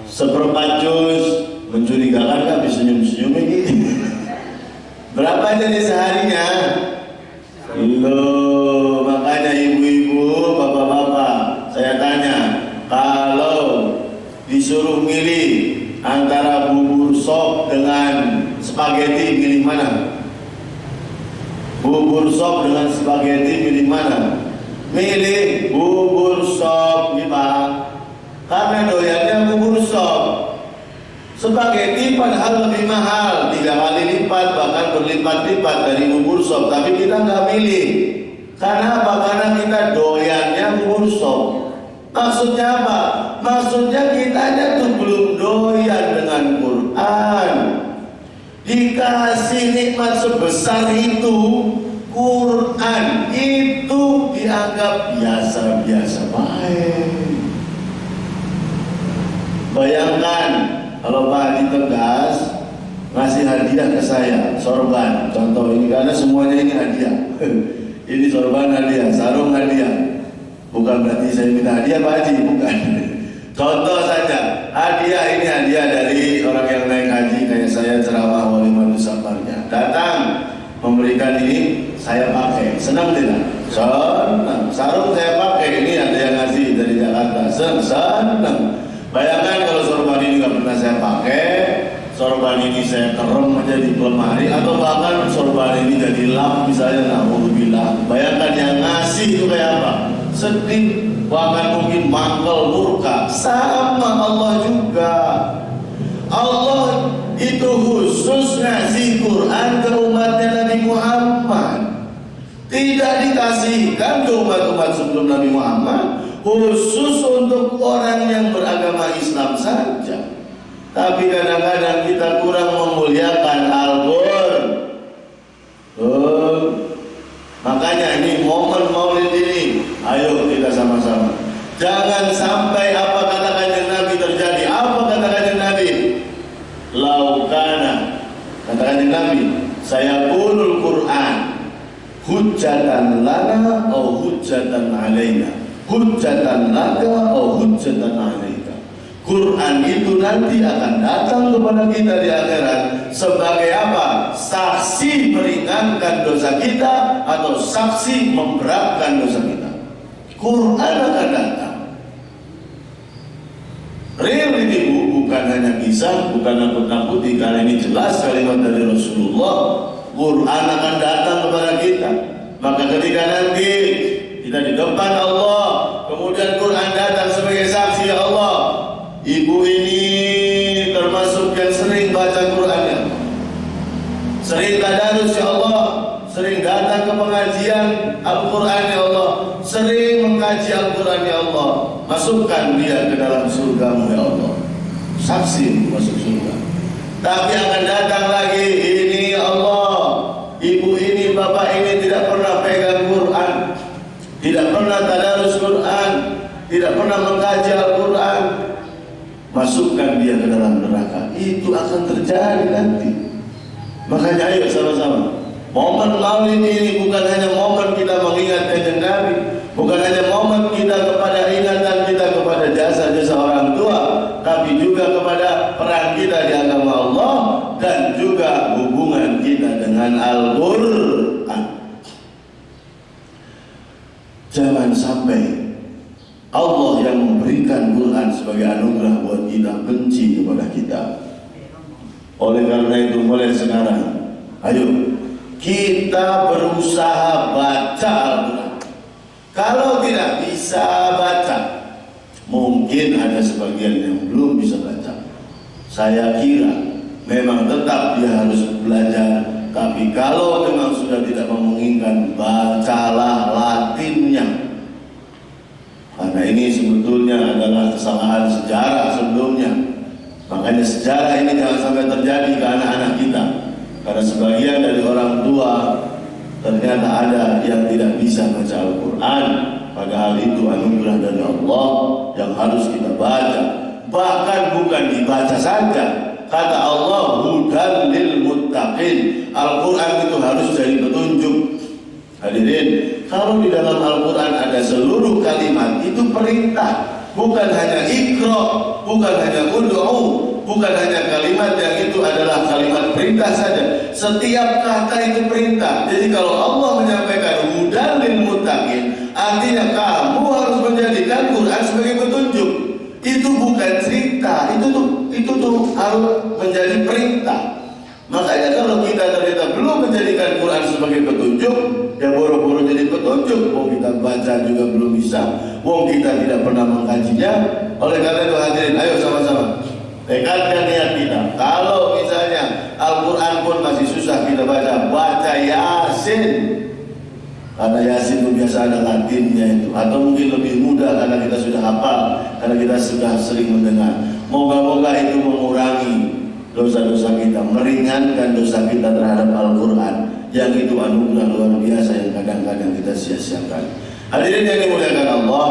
seperempat juz. Mencurigakan kan, disenyum-senyum ini. Berapa jadi seharinya? Loh, makanya ibu-ibu, bapak-bapak, saya tanya, kalau disuruh milih antara bubur sop dengan spaghetti, milih mana? Bubur sop dengan spaghetti, milih mana? Milih bubur sop, nih Pak. Karena doyannya bubur sop. Spaghetti padahal lebih mahal, 3 kali lipat, bahkan berlipat-lipat dari bubur sop. Tapi kita nggak milih. Karena apa? Karena kita doyannya bubur sop. Maksudnya apa? Maksudnya kitanya tuh belum doyan dengan Quran. Dikasih nikmat sebesar itu, Quran itu dianggap biasa-biasa baik. Bayangkan kalau Pak Haji Tegas ngasih hadiah ke saya, sorban, contoh ini, karena semuanya ini hadiah. Ini sorban hadiah, sarung hadiah. Bukan berarti saya minta hadiah Pak Haji, bukan. Contoh saja, hadiah ini hadiah dari orang yang naik haji kayak saya ceramah Walimatul Safarnya. Datang memberikan ini, saya pakai. Senang tidak? Senang. Sarung saya pakai, ini ada yang ngasih dari Jakarta. Senang. Bayangkan kalau sorban ini nggak pernah saya pakai, sorban ini saya kerem aja di lemari, atau bahkan sorban ini jadi lap misalnya, na'udzubillah. Bayangkan yang ngasih itu kayak apa? Sedih, bahkan mungkin mangkel, murka. Sama Allah juga. Allah itu khusus ngasih Quran ke umatnya Nabi Muhammad. Tidak dikasihkan ke umat-umat sebelum Nabi Muhammad, khusus untuk orang yang beragama Islam saja. Tapi kadang-kadang kita kurang memuliakan Al-Qur'an. Makanya ini momen maulid ini, ayo kita sama-sama. Jangan sampai apa kata kanjeng Nabi terjadi. Apa kata kanjeng Nabi? Laukana, kata kanjeng Nabi, saya qulul Quran hujjatan lana atau hujjatan alaina, hujjatan laka atau hujjatan alaika. Quran itu nanti akan datang kepada kita di akhirat sebagai apa? Saksi meringankan dosa kita atau saksi memberatkan dosa kita. Quran akan datang. Real ini bukan hanya kisah, bukan nakut-nakuti, karena ini jelas kalimat dari Rasulullah. Quran akan datang kepada kita. Maka ketika nanti kita di depan Allah, kemudian Quran datang sebagai saksi, ya Allah, ibu ini termasuk yang sering baca Qurannya, sering tadarus ya Allah, sering datang ke pengajian Al-Quran ya Allah, sering mengkaji Al-Quran ya Allah, masukkan dia ke dalam surgamu ya Allah. Saksi masuk surga. Tapi akan datang lagi, ini ya Allah, ibu ini, bapak ini tidak pernah pegang Quran, tidak pernah tadarus Quran, tidak pernah mengkaji Al-Quran, masukkan dia ke dalam neraka. Itu akan terjadi nanti. Makanya ayo sama-sama. Momen maulid ini bukan hanya momen kita mengingat kanjeng Nabi, bukan hanya momen kita kepada ingatan kita kepada jasa-jasa orang tua, tapi juga kepada peran kita di agama Allah dan juga hubungan kita dengan Al-Quran. Jangan sampai Allah yang memberikan Quran sebagai anugerah buat kita benci kepada kita. Oleh karena itu mulai sekarang, ayo kita berusaha baca Al-Quran. Kalau tidak bisa baca, mungkin ada sebagian yang belum bisa baca. Saya kira memang tetap dia harus belajar. Tapi kalau memang sudah tidak memungkinkan, bacalah Latinnya. Karena ini sebetulnya adalah kesalahan sejarah sebelumnya. Makanya sejarah ini jangan sampai terjadi ke anak-anak kita. Karena sebagian dari orang tua ternyata ada yang tidak bisa baca Al-Quran. Padahal itu anugerah dari Allah yang harus kita baca. Bahkan bukan dibaca saja. Kata Allah, hudan lil muttaqin. Al-Quran itu harus jadi petunjuk. Hadirin, kalau di dalam Al-Quran ada seluruh kalimat itu perintah, bukan hanya ikra, bukan hanya ud'u, bukan hanya kalimat yang itu adalah kalimat perintah saja. Setiap kata itu perintah. Jadi kalau Allah menyampaikan hudan lil muttaqin, artinya kamu harus menjadikan Quran sebagai petunjuk. Itu bukan cerita, itu tuh harus menjadi perintah. Makanya kalau kita ternyata belum menjadikan Quran sebagai petunjuk, ya boro-boro jadi petunjuk. Wong kita baca juga belum bisa, wong kita tidak pernah mengkajinya. Oleh karena itu hadirin, ayo sama-sama tekadkan niat kita. Kalau misalnya Al-Quran pun masih susah kita baca Yasin. Karena Yasin itu biasa ada Latinnya itu, atau mungkin lebih mudah karena kita sudah hafal, karena kita sudah sering mendengar. Moga-moga itu mengurangi dosa-dosa kita, meringankan dosa kita terhadap Al-Quran, yang itu anugerah luar biasa yang kadang-kadang kita sia-siakan. Hadirin yang dimuliakan Allah,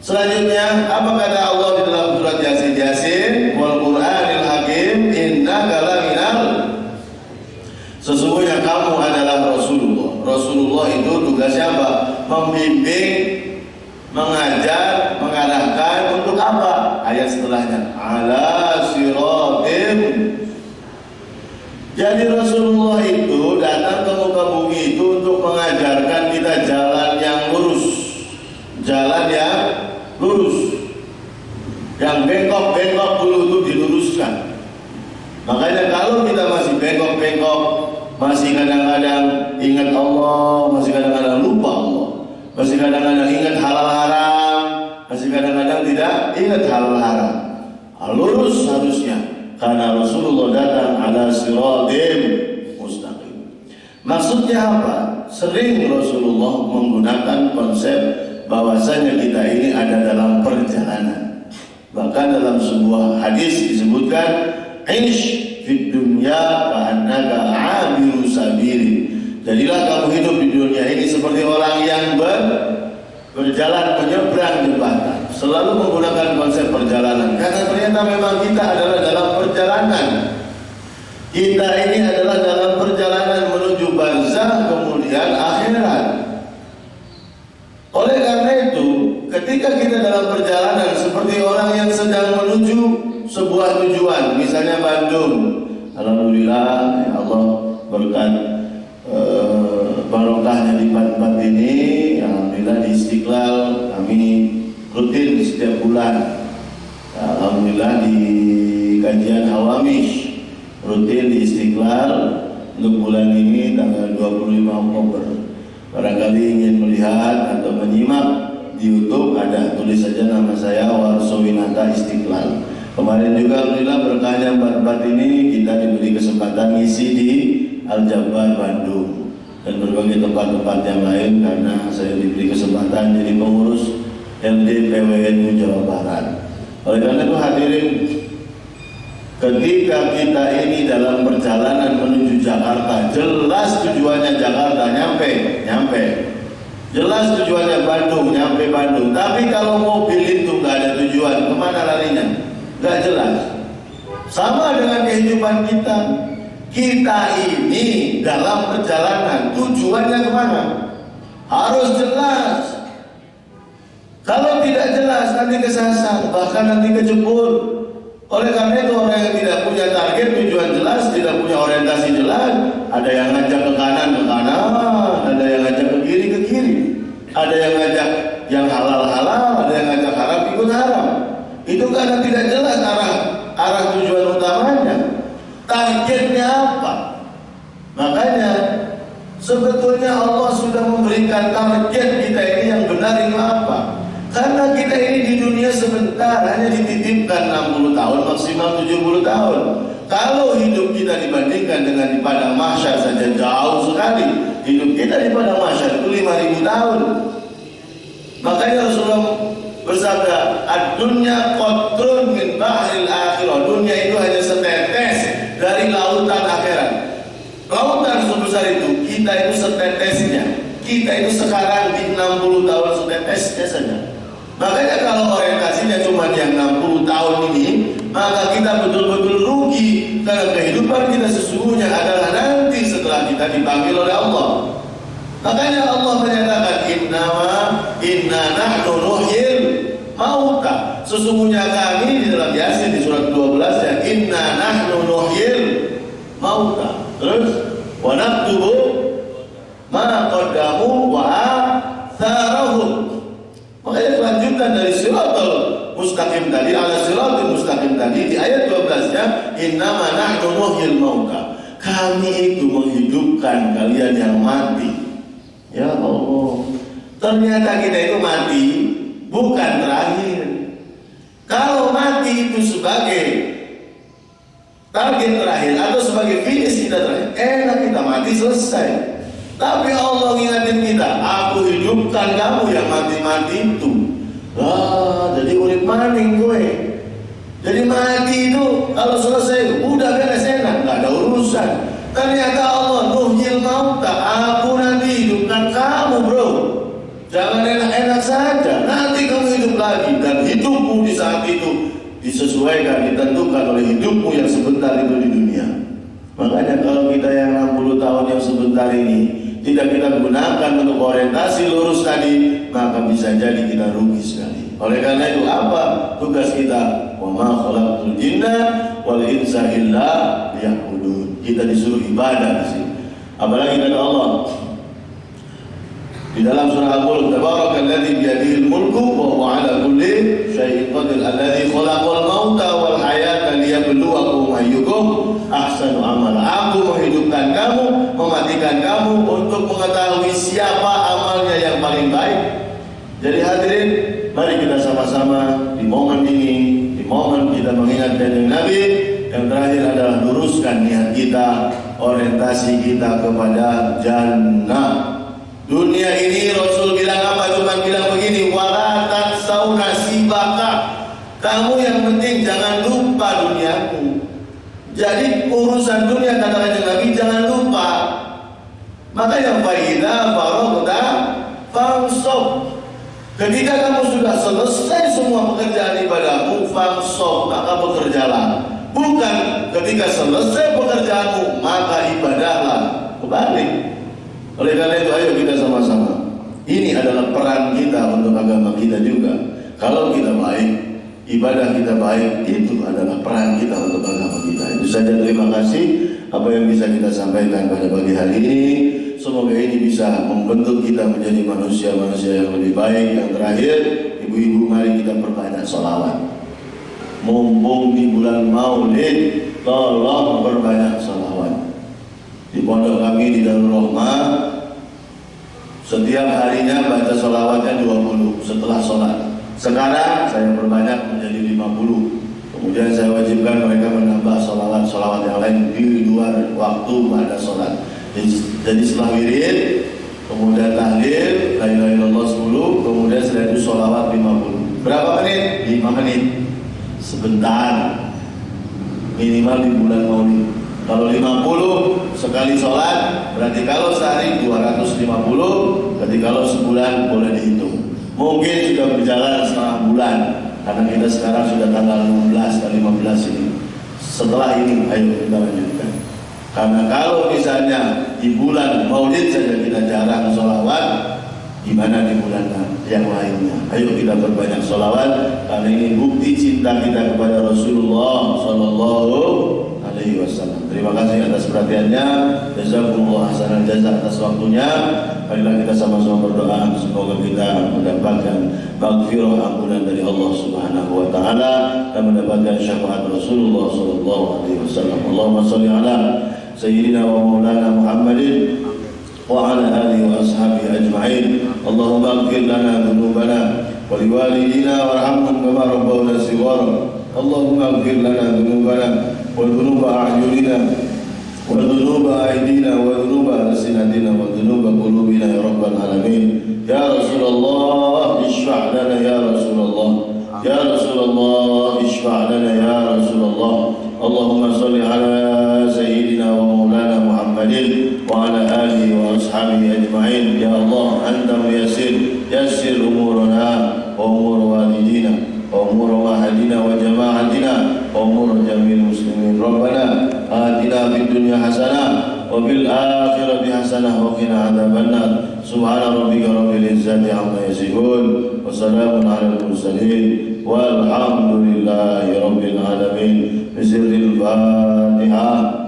selanjutnya apa kata Allah di dalam surat Yasin? Yasin wal Qur'anil Hakim innaka laminal, sesungguhnya kamu adalah Rasulullah. Rasulullah itu tugasnya apa? Membimbing, mengajar, mengarahkan untuk apa? ayat setelahnya ala siratim. Jadi Rasulullah itu datang ke muka bumi itu untuk mengajarkan kita jalan yang lurus, jalan yang lurus. Yang bengkok-bengkok dulu itu diluruskan. Makanya kalau kita masih bengkok-bengkok, masih kadang-kadang ingat Allah, masih kadang-kadang lupa Allah, masih kadang-kadang ingat halal haram, masih kadang-kadang tidak ingat halal haram. Lurus harusnya, karena Rasulullah datang ala siratim mustaqim. Maksudnya apa? Sering Rasulullah menggunakan konsep bahwasanya kita ini ada dalam perjalanan. Bahkan dalam sebuah hadis disebutkan ish fid dunya ka'annaka 'abiru sabili. Jadilah kamu hidup di dunia ini seperti orang yang berjalan menyeberang jembatan. Selalu menggunakan konsep perjalanan karena ternyata memang kita adalah dalam perjalanan. Kita ini adalah dalam perjalanan menuju barzah kemudian akhirat. Oleh karena itu, ketika kita dalam perjalanan seperti orang yang sedang menuju sebuah tujuan, misalnya Bandung, alhamdulillah ya Allah berkat barokahnya di tempat ini, alhamdulillah di Istiqlal kami rutin setiap bulan, alhamdulillah di kajian Hawamish rutin di Istiqlal untuk bulan ini tanggal 25 Oktober. Barangkali ingin melihat atau menyimak di YouTube, ada tulis saja nama saya Warsowinata Istiqlal. Kemarin juga alhamdulillah berkahnya empat ini kita diberi kesempatan ngisi di Al-Jabar Bandung dan berbagai tempat-tempat yang lain karena saya diberi kesempatan jadi pengurus LD PWNU Jawa Barat. Oleh karena itu hadirin, ketika kita ini dalam perjalanan menuju Jakarta, jelas tujuannya Jakarta, nyampe. Jelas tujuannya Bandung, nyampe Bandung. Tapi kalau mobil itu nggak ada tujuan, kemana larinya? Nggak jelas. Sama dengan kehidupan kita. Kita ini dalam perjalanan, tujuannya kemana? Harus jelas. Kalau tidak jelas, nanti kesasar, bahkan nanti kejebur. Oleh karena itu orang yang tidak punya target, tujuan jelas, tidak punya orientasi jelas, ada yang ngajak ke kanan, ada yang ngajak ke kiri, ada yang ngajak yang halal, ada yang ngajak haram, ikut haram. Itu karena tidak jelas arah tujuan utamanya. Targetnya apa? Makanya sebetulnya Allah sudah memberikan target kita ini yang benar itu apa? Karena kita ini di dunia sebentar, hanya dititipkan 60 tahun, maksimal 70 tahun. Kalau hidup kita dibandingkan dengan di padang mahsyar saja jauh sekali. Hidup kita di padang mahsyar itu 5.000 tahun. Makanya Rasulullah bersabda, ad-dunya qatrun min bahril akhirah. Dunia itu hanya setetes dari lautan akhirat. Lautan sebesar itu, kita itu setetesnya. Kita itu sekarang di 60 tahun setetesnya saja. Makanya kalau orientasinya cuma yang 60 tahun ini, maka kita betul-betul rugi. Karena kehidupan kita sesungguhnya adalah nanti setelah kita dipanggil oleh Allah. Makanya Allah menyatakan inna nahnu nuhyil mauta. Sesungguhnya kami di dalam Yasin di surat 12 ya, inna nahnu nuhyil mauta. Terus wa naktubu ma qaddamu wa atharahum. Makanya kelanjutan dari siratal mustaqim tadi, ala siratal mustaqim tadi di ayat 12-nya, innama nahnu nuhyil mauta. Kami itu menghidupkan kalian yang mati. Ya Allah. Ternyata kita itu mati bukan terakhir. Kalau mati itu sebagai target terakhir atau sebagai finish kita terakhir, enak kita mati selesai. Tapi Allah ingatin kita, aku hidupkan kamu yang mati-mati itu. Jadi urip maning gue. Jadi mati itu kalau selesai udah beres enak, nggak ada urusan. Ternyata Allah nuhyil mauta, aku nanti hidupkan kamu bro. Jangan enak-enak saja, nanti kamu hidup lagi. Dan hidupmu di saat itu disesuaikan, ditentukan oleh hidupmu yang sebentar itu di dunia. Makanya kalau kita yang 60 tahun yang sebentar ini tidak kita gunakan untuk orientasi lurus tadi, maka bisa jadi kita rugi sekali. Oleh karena itu apa tugas tugas kita, wa ma khalaqtul jinna wal insa illa liya'budun. Kita disuruh ibadah di sini. Apalagi kata Allah di dalam surah Al-Mulk, tabarakalladzi biyadihil mulku wa huwa 'ala kulli syai'in qadir, alladzi khalaqal mauta wal hayata liyabluwakum ayyukum ahsanu amala. Aku menghidupkan kamu, mematikan kamu untuk mengetahui siapa amalnya yang paling baik. Jadi hadirin, mari kita sama-sama di momen ini, di momen kita mengingat kanjeng Nabi, yang terakhir adalah luruskan niat kita, orientasi kita kepada jannah. Dunia ini Rasul bilang apa? Cuma bilang begini, wala tansau nasibaka. Kamu yang penting jangan lupa duniamu. Jadi urusan dunia kata kanjeng Nabi jangan lupa. Maka yang faida faragta fansab. Ketika kamu sudah selesai semua pekerjaan ibadahmu, fansab, maka bekerjalah. Bukan ketika selesai pekerjaanmu maka ibadahlah. Kebalik. Oleh karena itu ayo kita sama-sama. Ini adalah peran kita untuk agama kita juga. Kalau kita baik, ibadah kita baik, itu adalah peran kita untuk agama kita. Itu saja, terima kasih apa yang bisa kita sampaikan pada pagi hari ini. Semoga ini bisa membentuk kita menjadi manusia-manusia yang lebih baik. Yang terakhir, ibu-ibu, mari kita perbanyak sholawat. Mumpung di bulan Maulid, tolong perbanyak sholawat. Di pondok kami di Darul Rahmah, setiap harinya baca sholawatnya 20 setelah sholat. Sekarang saya perbanyak menjadi 50. Kemudian saya wajibkan mereka menambah sholawat yang lain di luar waktu pada sholat. Jadi setelah wirid, kemudian tahlil, la ilaha illallah 10, kemudian setelah itu sholawat 50. Berapa menit? 5 menit. Sebentar. Minimal di bulan Maulid. Kalau 50 sekali sholat, berarti kalau sehari 250, berarti kalau sebulan boleh dihitung. Mungkin sudah berjalan setengah bulan, karena kita sekarang sudah tanggal 16 dan 15 ini. Setelah ini, ayo kita lanjutkan. Karena kalau misalnya di bulan Maulid saja kita jarang sholawat, gimana di bulan yang lainnya? Ayo kita perbanyak sholawat, karena ini bukti cinta kita kepada Rasulullah Sallallahu Alaihi Wasallam. Terima kasih atas perhatiannya. Jazakumullah hasanal jazaa atas waktunya. Marilah kita sama-sama berdoa semoga kita mendapatkan maghfirah, ampunan dari Allah Subhanahu wa taala dan mendapatkan syafaat Rasulullah sallallahu alaihi wasallam. Allahumma shalli ala sayyidina wa maulana Muhammadin wa ala alihi wa ashabihi ajma'in. Allahumma ighfir lana dhunubana wa liwalidina warhamhum kama rabbawna shighara. Allahumma ighfir lana dhunubana wa dhunuba a'yunina wa dhunuba aydina wa dhunuba alsinatina wa dhunuba qulubina ya rabbal alamin. Ya Rasulullah ishfa' lana ya Rasulullah. Ya Rasulullah ishfa' lana ya Rasulullah. Allahumma salli ala sayyidina wa maulana Muhammadin wa ala alihi wa ashabihi ajma'in. Ya Allah, anta yassir umurana wa umur walidina wa umur ahadina wa jama'atina wa umur jamil muslimin. Rabbana atina fid dunya hasanah wa fil akhirati hasanah wa qina adzabannar. Subhana rabbika rabbil izzati amma yasifun wa salamun alal mursalin walhamdulillahi rabbil alamin. Bismillahil Fatihah.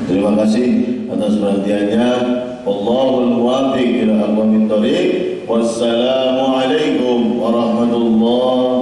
Terima kasih atas perhatiannya. Allahul muwaffiq ila aqwamit thoriq. Wassalamualaikum warahmatullahi